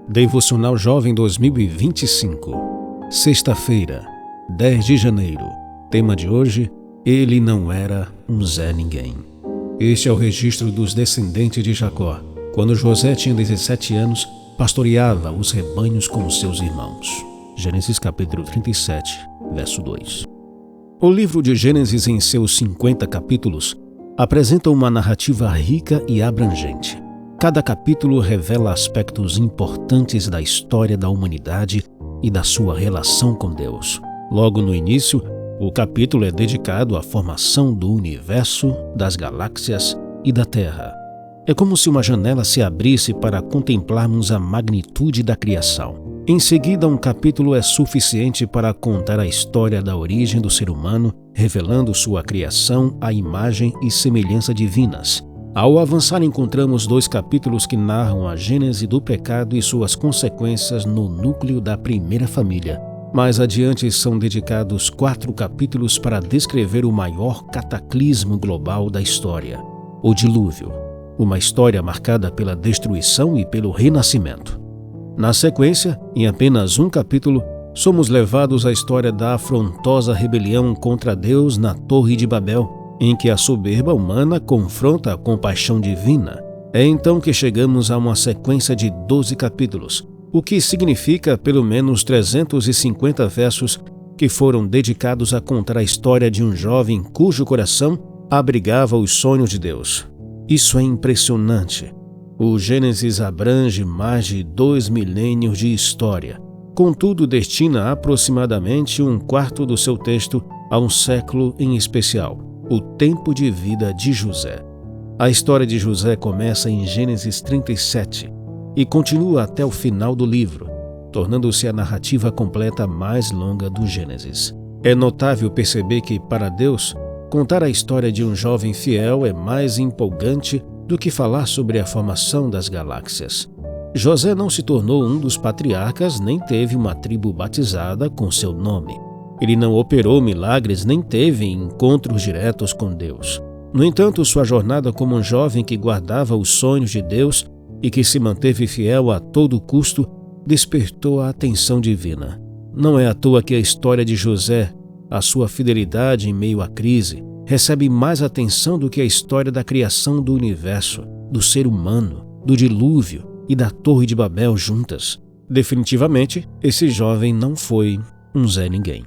Devocional Jovem 2025, sexta-feira, 10 de janeiro. Tema de hoje: Ele não era um Zé Ninguém. Este é o registro dos descendentes de Jacó, quando José tinha 17 anos, pastoreava os rebanhos com seus irmãos. Gênesis capítulo 37, verso 2. O livro de Gênesis, em seus 50 capítulos, apresenta uma narrativa rica e abrangente. Cada capítulo revela aspectos importantes da história da humanidade e da sua relação com Deus. Logo no início, o capítulo é dedicado à formação do universo, das galáxias e da Terra. É como se uma janela se abrisse para contemplarmos a magnitude da criação. Em seguida, um capítulo é suficiente para contar a história da origem do ser humano, revelando sua criação à imagem e semelhança divinas. Ao avançar, encontramos 2 capítulos que narram a gênese do pecado e suas consequências no núcleo da primeira família. Mais adiante são dedicados 4 capítulos para descrever o maior cataclismo global da história, o dilúvio, uma história marcada pela destruição e pelo renascimento. Na sequência, em apenas um capítulo, somos levados à história da afrontosa rebelião contra Deus na Torre de Babel, em que a soberba humana confronta a compaixão divina. É então que chegamos a uma sequência de 12 capítulos, o que significa pelo menos 350 versos que foram dedicados a contar a história de um jovem cujo coração abrigava os sonhos de Deus. Isso é impressionante. O Gênesis abrange mais de 2 milênios de história. Contudo, destina aproximadamente 1/4 do seu texto a um século em especial, o tempo de vida de José. A história de José começa em Gênesis 37 e continua até o final do livro, tornando-se a narrativa completa mais longa do Gênesis. É notável perceber que, para Deus, contar a história de um jovem fiel é mais empolgante do que falar sobre a formação das galáxias. José não se tornou um dos patriarcas nem teve uma tribo batizada com seu nome. Ele não operou milagres nem teve encontros diretos com Deus. No entanto, sua jornada como um jovem que guardava os sonhos de Deus e que se manteve fiel a todo custo despertou a atenção divina. Não é à toa que a história de José, a sua fidelidade em meio à crise, recebe mais atenção do que a história da criação do universo, do ser humano, do dilúvio e da Torre de Babel juntas. Definitivamente, esse jovem não foi um Zé Ninguém.